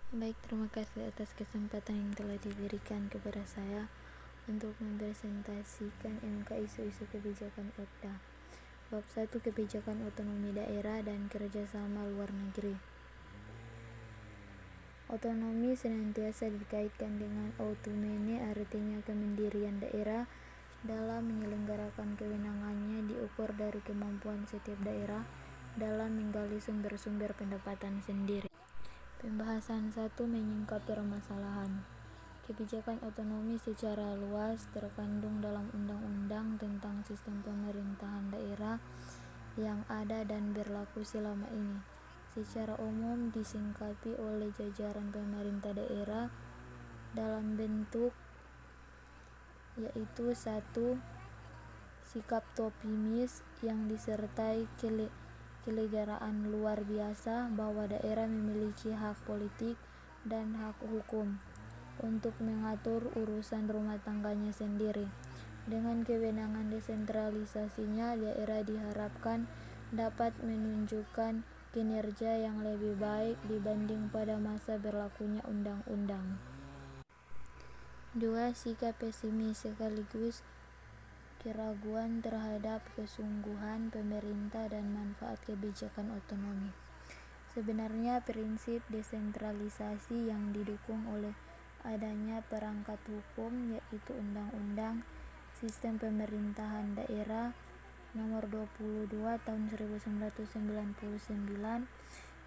Baik, terima kasih atas kesempatan yang telah diberikan kepada saya untuk mempresentasikan MK isu-isu kebijakan ODA. Bab 1, Kebijakan Otonomi Daerah dan Kerjasama Luar Negeri. Otonomi senantiasa dikaitkan dengan autonomia, artinya kemandirian daerah dalam menyelenggarakan kewenangannya diukur dari kemampuan setiap daerah dalam menggali sumber-sumber pendapatan sendiri. Pembahasan 1 menyingkap permasalahan. Kebijakan otonomi secara luas terkandung dalam undang-undang tentang sistem pemerintahan daerah yang ada dan berlaku selama ini. Secara umum disingkapi oleh jajaran pemerintah daerah dalam bentuk yaitu 1. Sikap optimis yang disertai kelegaraan luar biasa bahwa daerah memiliki hak politik dan hak hukum untuk mengatur urusan rumah tangganya sendiri. Dengan kewenangan desentralisasinya, daerah diharapkan dapat menunjukkan kinerja yang lebih baik dibanding pada masa berlakunya undang-undang. 2. Sikap pesimis sekaligus keraguan terhadap kesungguhan pemerintah dan manfaat kebijakan otonomi. Sebenarnya prinsip desentralisasi yang didukung oleh adanya perangkat hukum yaitu Undang-Undang Sistem Pemerintahan Daerah Nomor 22 Tahun 1999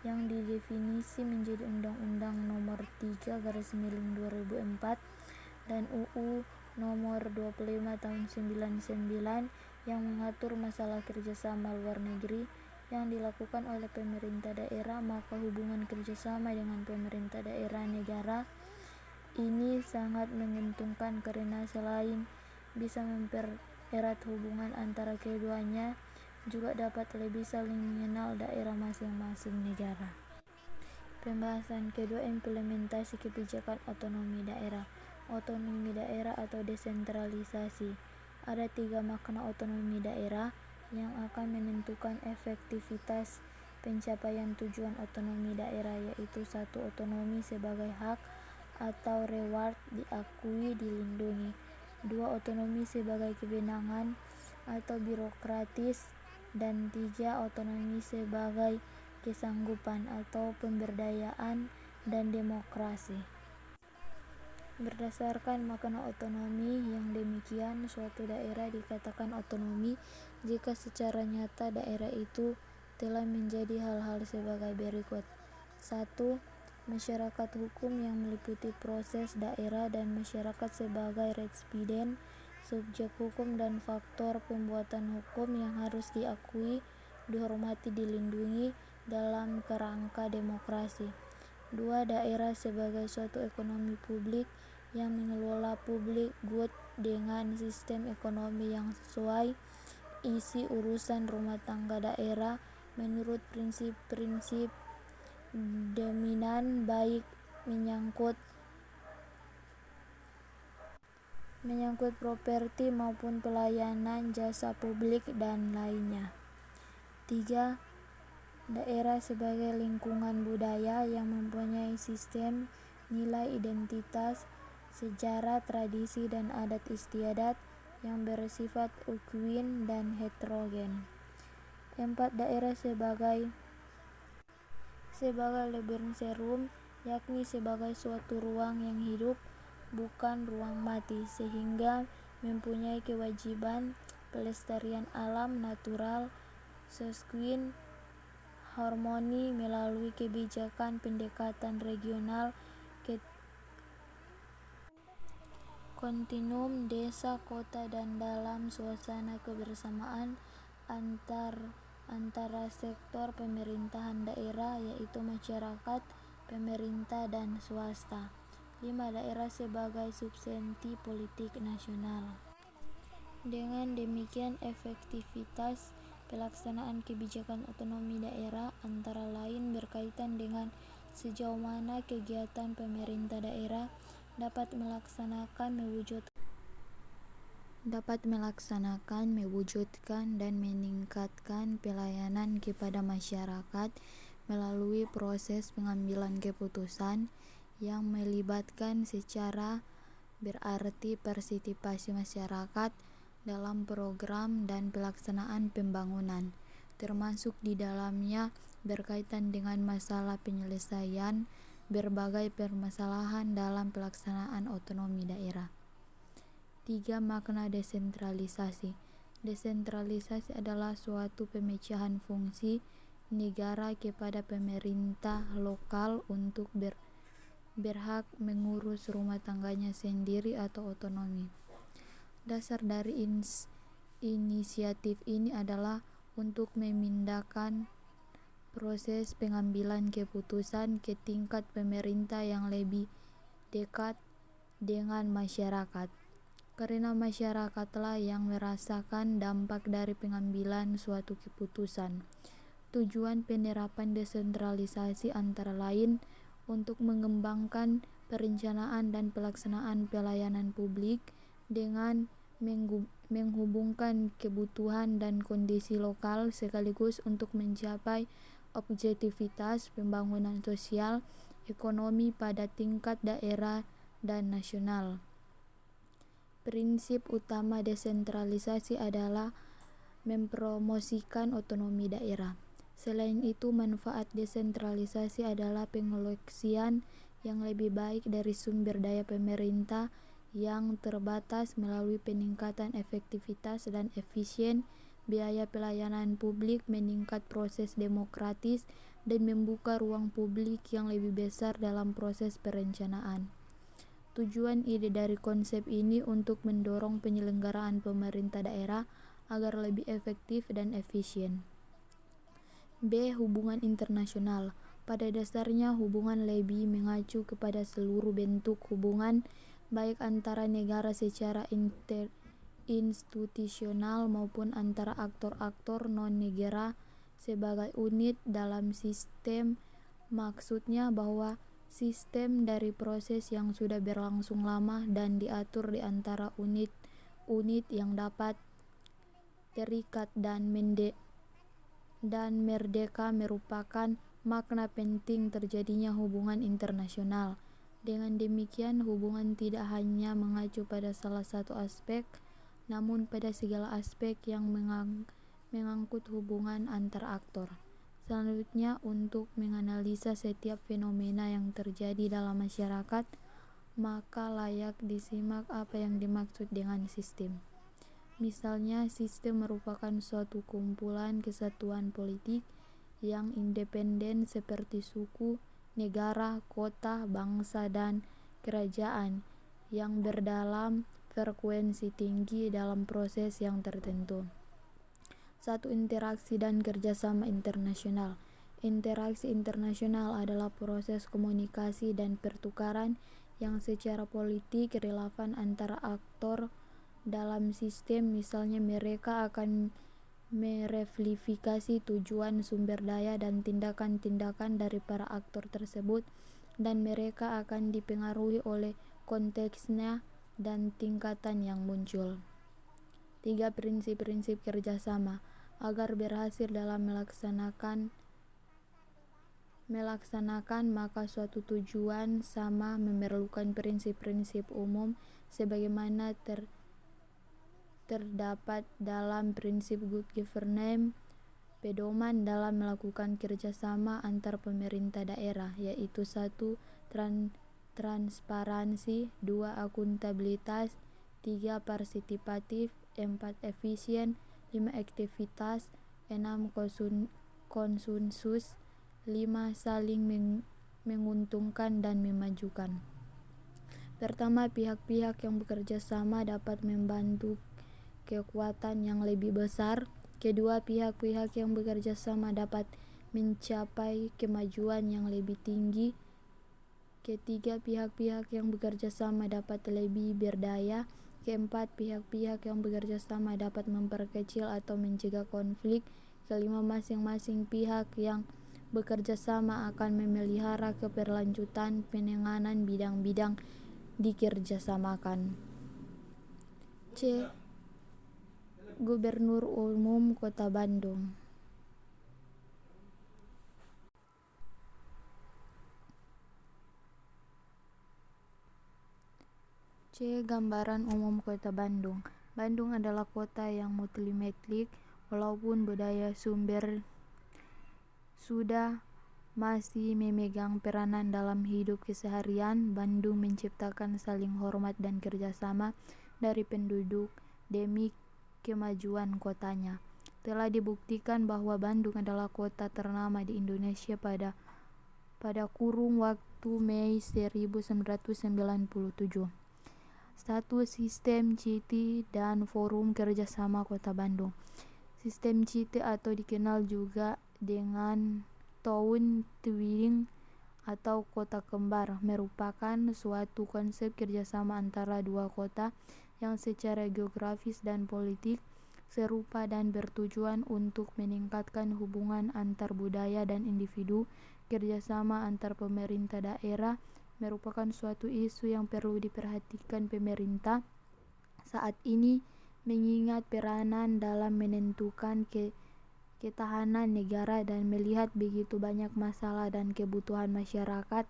yang didefinisi menjadi Undang-Undang Nomor 3/2004 dan UU Nomor 25 Tahun 99 yang mengatur masalah kerjasama luar negeri yang dilakukan oleh pemerintah daerah, maka hubungan kerjasama dengan pemerintah daerah negara ini sangat menguntungkan karena selain bisa mempererat hubungan antara keduanya, juga dapat lebih saling mengenal daerah masing-masing negara. Pembahasan kedua, implementasi kebijakan otonomi daerah. Otonomi daerah atau desentralisasi. Ada 3 makna otonomi daerah yang akan menentukan efektivitas pencapaian tujuan otonomi daerah, yaitu 1. Otonomi sebagai hak atau reward, diakui, dilindungi. 2. Otonomi sebagai kewenangan atau birokratis. Dan 3. Otonomi sebagai kesanggupan atau pemberdayaan dan demokrasi. Berdasarkan makna otonomi yang demikian, suatu daerah dikatakan otonomi jika secara nyata daerah itu telah menjadi hal-hal sebagai berikut. 1. Masyarakat hukum yang meliputi proses daerah dan masyarakat sebagai responden, subjek hukum dan faktor pembuatan hukum yang harus diakui, dihormati, dilindungi dalam kerangka demokrasi. 2. Daerah sebagai suatu ekonomi publik yang mengelola public good dengan sistem ekonomi yang sesuai isi urusan rumah tangga daerah menurut prinsip-prinsip dominan baik menyangkut properti maupun pelayanan jasa publik dan lainnya. 3. Daerah sebagai lingkungan budaya yang mempunyai sistem nilai identitas, sejarah, tradisi, dan adat istiadat yang bersifat ukuin dan heterogen. 4. Daerah sebagai Lebensraum, yakni sebagai suatu ruang yang hidup, bukan ruang mati, sehingga mempunyai kewajiban pelestarian alam natural, soskuin, harmoni melalui kebijakan pendekatan regional, kontinum desa kota dan dalam suasana kebersamaan antara sektor pemerintahan daerah yaitu masyarakat, pemerintah, dan swasta. 5. Daerah sebagai substansi politik nasional. Dengan demikian, efektivitas pelaksanaan kebijakan otonomi daerah antara lain berkaitan dengan sejauh mana kegiatan pemerintah daerah dapat mewujudkan dan meningkatkan pelayanan kepada masyarakat, melalui proses pengambilan keputusan yang melibatkan secara berarti partisipasi masyarakat dalam program dan pelaksanaan pembangunan, termasuk di dalamnya berkaitan dengan masalah penyelesaian berbagai permasalahan dalam pelaksanaan otonomi daerah. 3. Makna desentralisasi. Desentralisasi adalah suatu pemecahan fungsi negara kepada pemerintah lokal untuk berhak mengurus rumah tangganya sendiri atau otonomi. Dasar dari inisiatif ini adalah untuk memindahkan proses pengambilan keputusan ke tingkat pemerintah yang lebih dekat dengan masyarakat, karena masyarakatlah yang merasakan dampak dari pengambilan suatu keputusan. Tujuan penerapan desentralisasi antara lain untuk mengembangkan perencanaan dan pelaksanaan pelayanan publik dengan menghubungkan kebutuhan dan kondisi lokal sekaligus untuk mencapai objektivitas pembangunan sosial ekonomi pada tingkat daerah dan nasional. Prinsip utama desentralisasi adalah mempromosikan otonomi daerah. Selain itu, manfaat desentralisasi adalah pengoleksian yang lebih baik dari sumber daya pemerintah yang terbatas melalui peningkatan efektivitas dan efisien biaya pelayanan publik, meningkat proses demokratis, dan membuka ruang publik yang lebih besar dalam proses perencanaan. Tujuan ide dari konsep ini untuk mendorong penyelenggaraan pemerintah daerah agar lebih efektif dan efisien. B. Hubungan internasional. Pada dasarnya, hubungan lebih mengacu kepada seluruh bentuk hubungan baik antara negara secara institusional maupun antara aktor-aktor non-negara sebagai unit dalam sistem. Maksudnya bahwa sistem dari proses yang sudah berlangsung lama dan diatur di antara unit-unit yang dapat terikat dan merdeka merupakan makna penting terjadinya hubungan internasional. Dengan demikian, hubungan tidak hanya mengacu pada salah satu aspek, namun pada segala aspek yang mengangkut hubungan antar aktor. Selanjutnya, untuk menganalisa setiap fenomena yang terjadi dalam masyarakat, maka layak disimak apa yang dimaksud dengan sistem. Misalnya, sistem merupakan suatu kumpulan kesatuan politik yang independen seperti suku, negara, kota, bangsa, dan kerajaan yang berdalam frekuensi tinggi dalam proses yang tertentu. 1. Interaksi dan kerjasama internasional. Interaksi internasional adalah proses komunikasi dan pertukaran yang secara politik relevan antara aktor dalam sistem. Misalnya, mereka akan merefleksikan tujuan, sumber daya, dan tindakan-tindakan dari para aktor tersebut, dan mereka akan dipengaruhi oleh konteksnya dan tingkatan yang muncul. 3. Prinsip-prinsip kerjasama. Agar berhasil dalam melaksanakan maka suatu tujuan sama memerlukan prinsip-prinsip umum sebagaimana terdapat dalam prinsip good governance, pedoman dalam melakukan kerjasama antar pemerintah daerah, yaitu 1. Transparansi, 2. Akuntabilitas, 3. Partisipatif, 4. Efisien, 5. Aktivitas, 6. Konsensus, 5. Saling menguntungkan dan memajukan. Pertama, pihak-pihak yang bekerja sama dapat membantu kekuatan yang lebih besar. Kedua, pihak-pihak yang bekerja sama dapat mencapai kemajuan yang lebih tinggi. Ketiga, pihak-pihak yang bekerja sama dapat lebih berdaya. Keempat, pihak-pihak yang bekerja sama dapat memperkecil atau mencegah konflik. Kelima, masing-masing pihak yang bekerja sama akan memelihara keberlanjutan penanganan bidang-bidang dikerjasamakan. C. Gubernur Umum Kota Bandung. C. Gambaran umum Kota Bandung. Bandung adalah kota yang multimetrik, walaupun budaya sumber sudah masih memegang peranan dalam hidup keseharian. Bandung menciptakan saling hormat dan kerjasama dari penduduk demi kemajuan kotanya. Telah dibuktikan bahwa Bandung adalah kota ternama di Indonesia pada kurun waktu Mei 1997. 1. Sistem CITI dan Forum Kerjasama Kota Bandung. Sistem CITI atau dikenal juga dengan Town Twinning atau kota kembar merupakan suatu konsep kerjasama antara dua kota yang secara geografis dan politik serupa dan bertujuan untuk meningkatkan hubungan antar budaya dan individu. Kerjasama antar pemerintah daerah merupakan suatu isu yang perlu diperhatikan pemerintah saat ini, mengingat peranan dalam menentukan ketahanan negara dan melihat begitu banyak masalah dan kebutuhan masyarakat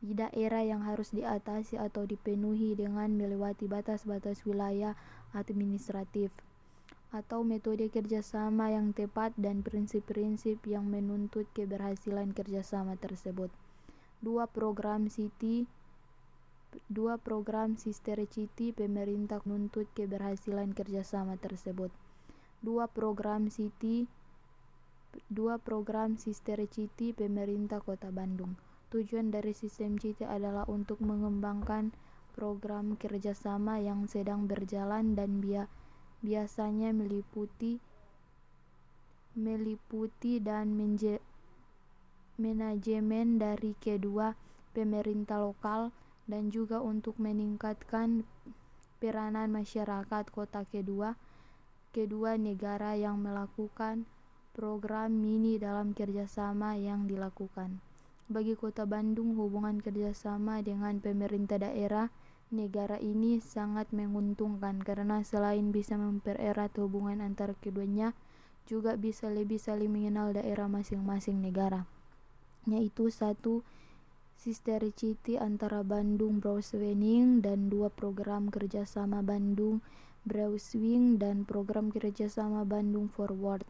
di daerah yang harus diatasi atau dipenuhi dengan melewati batas-batas wilayah administratif, atau metode kerjasama yang tepat dan prinsip-prinsip yang menuntut keberhasilan kerjasama tersebut. 2. Program Sister CITI pemerintah menuntut keberhasilan kerjasama tersebut. 2. Program Sister CITI pemerintah Kota Bandung. Tujuan dari sistem CITI adalah untuk mengembangkan program kerjasama yang sedang berjalan dan biasanya meliputi dan manajemen dari kedua pemerintah lokal dan juga untuk meningkatkan peranan masyarakat kota kedua negara yang melakukan program ini dalam kerjasama yang dilakukan. Bagi Kota Bandung, hubungan kerjasama dengan pemerintah daerah negara ini sangat menguntungkan karena selain bisa mempererat hubungan antar keduanya, juga bisa lebih saling mengenal daerah masing-masing negara, yaitu 1. Sister CITI antara Bandung Braunschweig dan 2. Program Kerjasama Bandung Braunschweig dan Program Kerjasama Bandung Forward.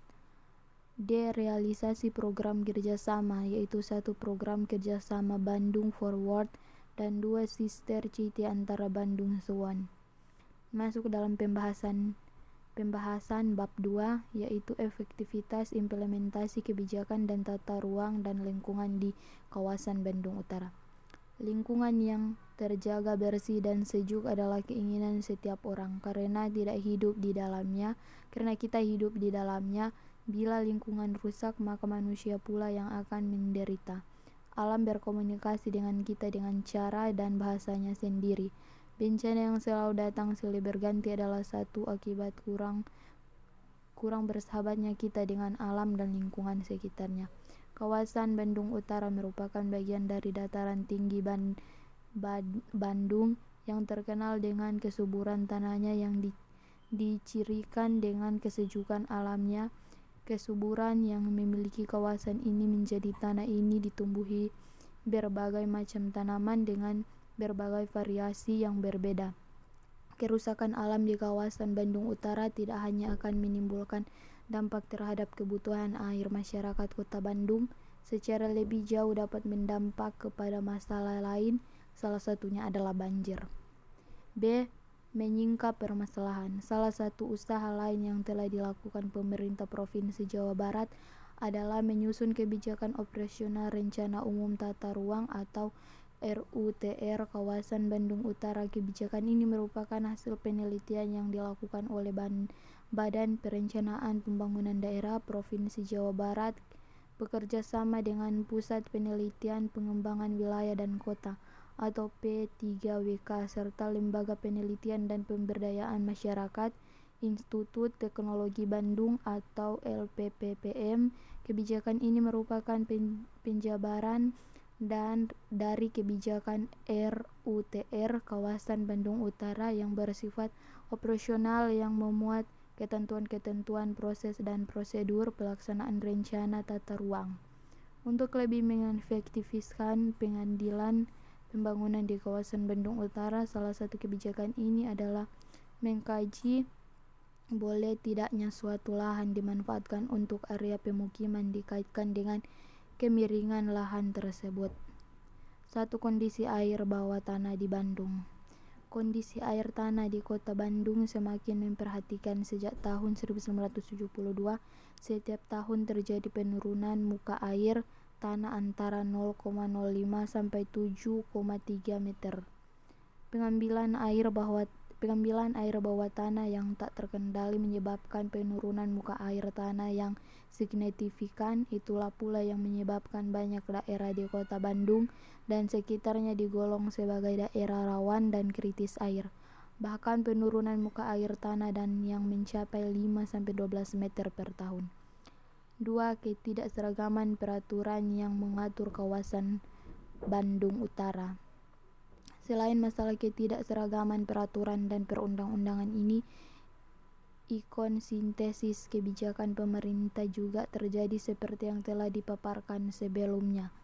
D. Realisasi program kerjasama, yaitu 1. Program Kerjasama Bandung Forward dan 2. Sister CITI antara Bandung Swan. Masuk dalam pembahasan bab 2, yaitu efektivitas implementasi kebijakan dan tata ruang dan lingkungan di kawasan Bandung Utara. Lingkungan yang terjaga bersih dan sejuk adalah keinginan setiap orang karena kita hidup di dalamnya. Bila lingkungan rusak, maka manusia pula yang akan menderita. Alam berkomunikasi dengan kita dengan cara dan bahasanya sendiri. Bencana yang selalu datang silih berganti adalah satu akibat kurang bersahabatnya kita dengan alam dan lingkungan sekitarnya. Kawasan Bandung Utara merupakan bagian dari dataran tinggi Bandung yang terkenal dengan kesuburan tanahnya yang dicirikan dengan kesejukan alamnya. Kesuburan yang memiliki kawasan ini menjadi tanah ini ditumbuhi berbagai macam tanaman dengan berbagai variasi yang berbeda. Kerusakan alam di kawasan Bandung Utara tidak hanya akan menimbulkan dampak terhadap kebutuhan air masyarakat Kota Bandung, secara lebih jauh dapat berdampak kepada masalah lain, salah satunya adalah banjir. B. Menyingkap permasalahan. Salah satu usaha lain yang telah dilakukan pemerintah Provinsi Jawa Barat adalah menyusun kebijakan operasional Rencana Umum Tata Ruang atau RUTR kawasan Bandung Utara. Kebijakan ini merupakan hasil penelitian yang dilakukan oleh Badan Perencanaan Pembangunan Daerah Provinsi Jawa Barat bekerja sama dengan Pusat Penelitian Pengembangan Wilayah dan Kota atau P3WK serta Lembaga Penelitian dan Pemberdayaan Masyarakat Institut Teknologi Bandung atau LPPPM. Kebijakan ini merupakan penjabaran dari kebijakan RUTR kawasan Bandung Utara yang bersifat operasional yang memuat ketentuan-ketentuan proses dan prosedur pelaksanaan rencana tata ruang. Untuk lebih mengefektifkan pembangunan di kawasan Bandung Utara. Salah satu kebijakan ini adalah mengkaji boleh tidaknya suatu lahan dimanfaatkan untuk area pemukiman dikaitkan dengan kemiringan lahan tersebut. 1. Kondisi air bawah tanah di Bandung. Kondisi air tanah di kota Bandung semakin memperhatikan sejak tahun 1972. Setiap tahun terjadi penurunan muka air tanah antara 0,05 sampai 7,3 meter. Pengambilan air bawah tanah yang tak terkendali menyebabkan penurunan muka air tanah yang signifikan. Itulah pula yang menyebabkan banyak daerah di kota Bandung dan sekitarnya digolong sebagai daerah rawan dan kritis air. Bahkan penurunan muka air tanah dan yang mencapai 5-12 meter per tahun. 2. Ketidakseragaman peraturan yang mengatur kawasan Bandung Utara. Selain masalah ketidakseragaman peraturan dan perundang-undangan ini, inkonsistensi kebijakan pemerintah juga terjadi seperti yang telah dipaparkan sebelumnya.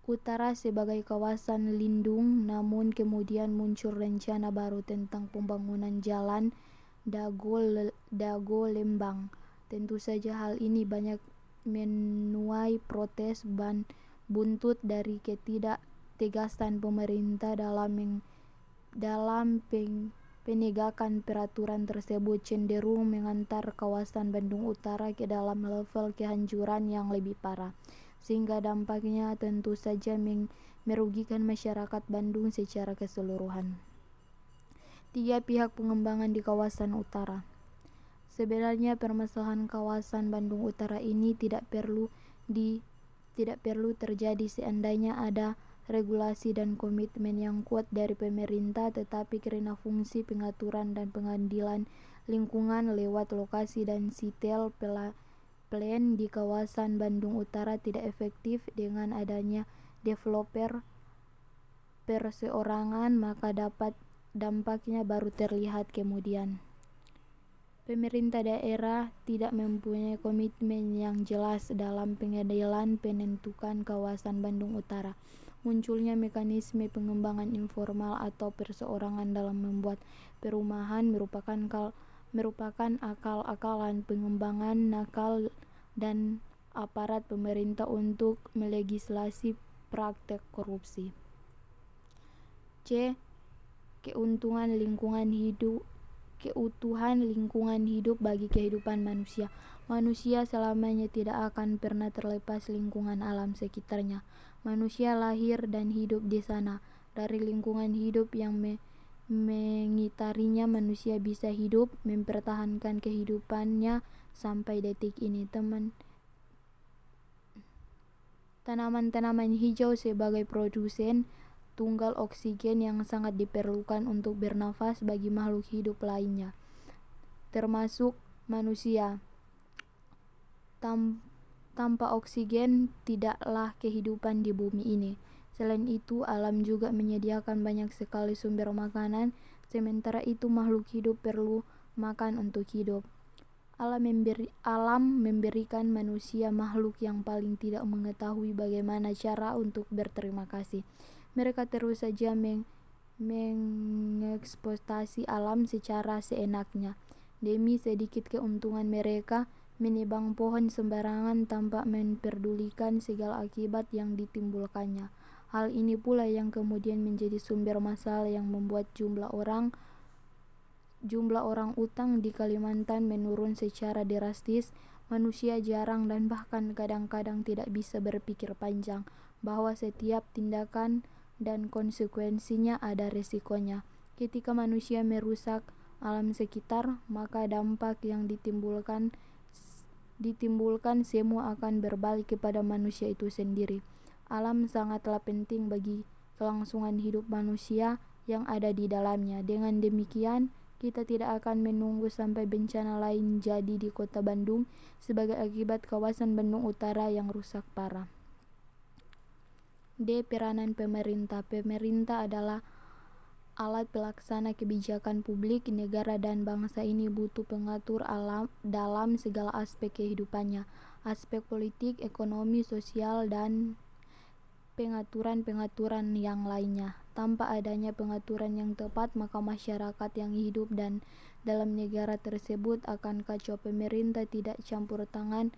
Utara sebagai kawasan lindung, namun kemudian muncul rencana baru tentang pembangunan jalan Dago Lembang. Tentu saja hal ini banyak menuai protes buntut dari ketidaktegasan pemerintah dalam penegakan peraturan tersebut, cenderung mengantar kawasan Bandung Utara ke dalam level kehancuran yang lebih parah, sehingga dampaknya tentu saja merugikan masyarakat Bandung secara keseluruhan. 3. Pihak pengembangan di kawasan utara. Sebenarnya permasalahan kawasan Bandung Utara ini tidak perlu terjadi seandainya ada regulasi dan komitmen yang kuat dari pemerintah, tetapi karena fungsi pengaturan dan pengadilan lingkungan lewat lokasi dan detail plan di kawasan Bandung Utara tidak efektif dengan adanya developer perseorangan, maka dampaknya baru terlihat kemudian. Pemerintah daerah tidak mempunyai komitmen yang jelas dalam pengadilan penentukan kawasan Bandung Utara. Munculnya mekanisme pengembangan informal atau perseorangan dalam membuat perumahan merupakan akal-akalan pengembangan nakal dan aparat pemerintah untuk melegislasi praktek korupsi. C. Keutuhan lingkungan hidup bagi kehidupan manusia. Manusia selamanya tidak akan pernah terlepas lingkungan alam sekitarnya. Manusia lahir dan hidup di sana. Dari lingkungan hidup yang mengitarinya, manusia bisa hidup, mempertahankan kehidupannya sampai detik ini. Tanaman-tanaman hijau sebagai produsen tunggal oksigen yang sangat diperlukan untuk bernafas bagi makhluk hidup lainnya, termasuk manusia. Tanpa oksigen tidaklah kehidupan di bumi ini. Selain itu, alam juga menyediakan banyak sekali sumber makanan, sementara itu makhluk hidup perlu makan untuk hidup. Alam memberikan manusia makhluk yang paling tidak mengetahui bagaimana cara untuk berterima kasih. Mereka terus saja mengeksploitasi alam secara seenaknya. Demi sedikit keuntungan mereka menebang pohon sembarangan tanpa memperdulikan segala akibat yang ditimbulkannya. Hal ini pula yang kemudian menjadi sumber masalah yang membuat jumlah orang utang di Kalimantan menurun secara drastis. Manusia jarang dan bahkan kadang-kadang tidak bisa berpikir panjang bahwa setiap tindakan dan konsekuensinya ada resikonya. Ketika manusia merusak alam sekitar, maka dampak yang ditimbulkan semua akan berbalik kepada manusia itu sendiri. Alam sangatlah penting bagi kelangsungan hidup manusia yang ada di dalamnya. Dengan demikian, kita tidak akan menunggu sampai bencana lain jadi di kota Bandung sebagai akibat kawasan Bandung Utara yang rusak parah. D. Peranan pemerintah. Pemerintah adalah alat pelaksana kebijakan publik. Negara dan bangsa ini butuh pengatur alam dalam segala aspek kehidupannya. aspek politik, ekonomi, sosial, dan pengaturan-pengaturan yang lainnya. Tanpa adanya pengaturan yang tepat, maka masyarakat yang hidup dan dalam negara tersebut akan kacau. Pemerintah tidak campur tangan.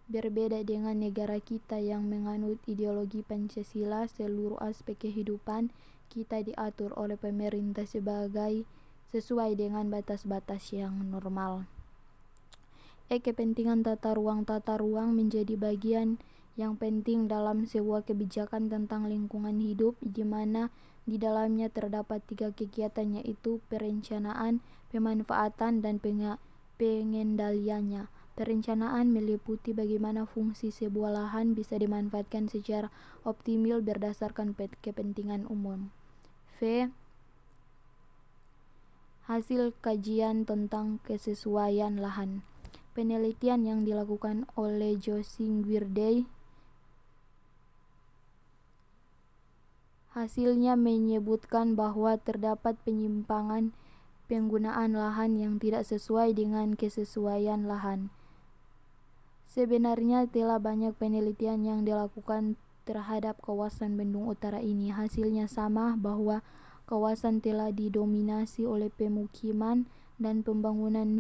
Berbeda dengan negara kita yang menganut ideologi Pancasila, seluruh aspek kehidupan kita diatur oleh pemerintah sesuai dengan batas-batas yang normal. Kepentingan tata ruang menjadi bagian yang penting dalam sebuah kebijakan tentang lingkungan hidup, di mana di dalamnya terdapat 3 kegiatan, yaitu perencanaan, pemanfaatan, dan pengendaliannya. Perencanaan meliputi bagaimana fungsi sebuah lahan bisa dimanfaatkan secara optimal berdasarkan kepentingan umum. Hasil kajian tentang kesesuaian lahan. Penelitian yang dilakukan oleh Josing Wirday hasilnya menyebutkan bahwa terdapat penyimpangan penggunaan lahan yang tidak sesuai dengan kesesuaian lahan. Sebenarnya telah banyak penelitian yang dilakukan terhadap kawasan Bandung Utara ini. Hasilnya sama, bahwa kawasan telah didominasi oleh pemukiman dan pembangunan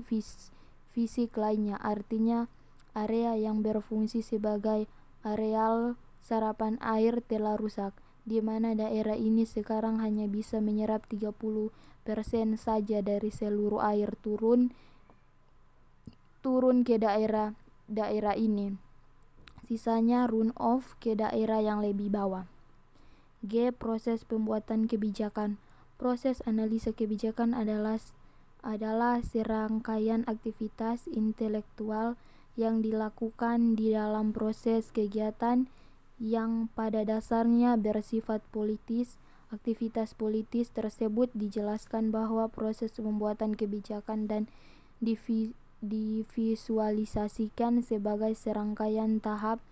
fisik lainnya. Artinya area yang berfungsi sebagai areal serapan air telah rusak, di mana daerah ini sekarang hanya bisa menyerap 30% saja dari seluruh air turun ke daerah ini. Sisanya run off ke daerah yang lebih bawah. Proses pembuatan kebijakan. Proses analisa kebijakan adalah serangkaian aktivitas intelektual yang dilakukan di dalam proses kegiatan yang pada dasarnya bersifat politis. Aktivitas politis tersebut dijelaskan bahwa proses pembuatan kebijakan dan divisualisasikan sebagai serangkaian tahap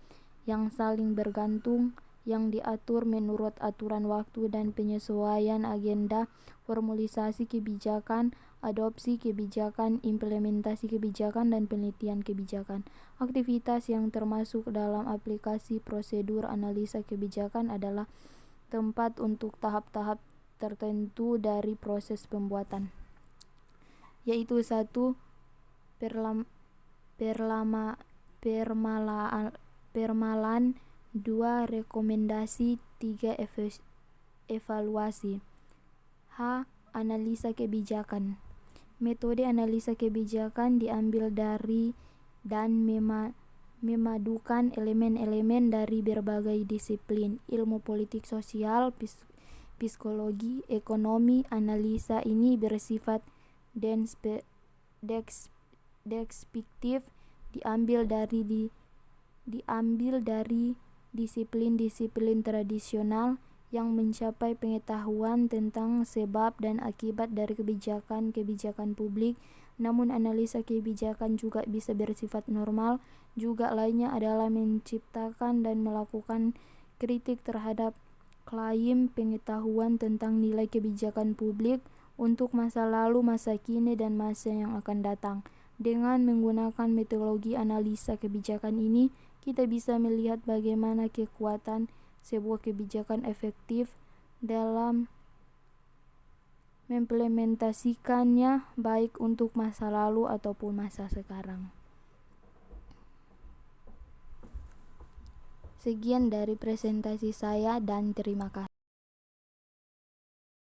yang saling bergantung, yang diatur menurut aturan waktu dan penyesuaian agenda, formulasi kebijakan, adopsi kebijakan, implementasi kebijakan, dan penelitian kebijakan. Aktivitas yang termasuk dalam aplikasi prosedur analisa kebijakan adalah tempat untuk tahap-tahap tertentu dari proses pembuatan, yaitu 1. Permalan, 2. Rekomendasi, 3. Evaluasi. Analisa kebijakan. Metode analisa kebijakan diambil dari dan memadukan elemen-elemen dari berbagai disiplin, ilmu politik sosial, psikologi, ekonomi. Analisa ini bersifat deskriptif, diambil dari disiplin-disiplin tradisional yang mencapai pengetahuan tentang sebab dan akibat dari kebijakan publik. Namun analisa kebijakan juga bisa bersifat normal. Juga lainnya adalah menciptakan dan melakukan kritik terhadap klaim pengetahuan tentang nilai kebijakan publik untuk masa lalu, masa kini, dan masa yang akan datang. Dengan menggunakan metodologi analisa kebijakan ini, kita bisa melihat bagaimana kekuatan sebuah kebijakan efektif dalam mengimplementasikannya, baik untuk masa lalu ataupun masa sekarang. Sekian dari presentasi saya dan terima kasih.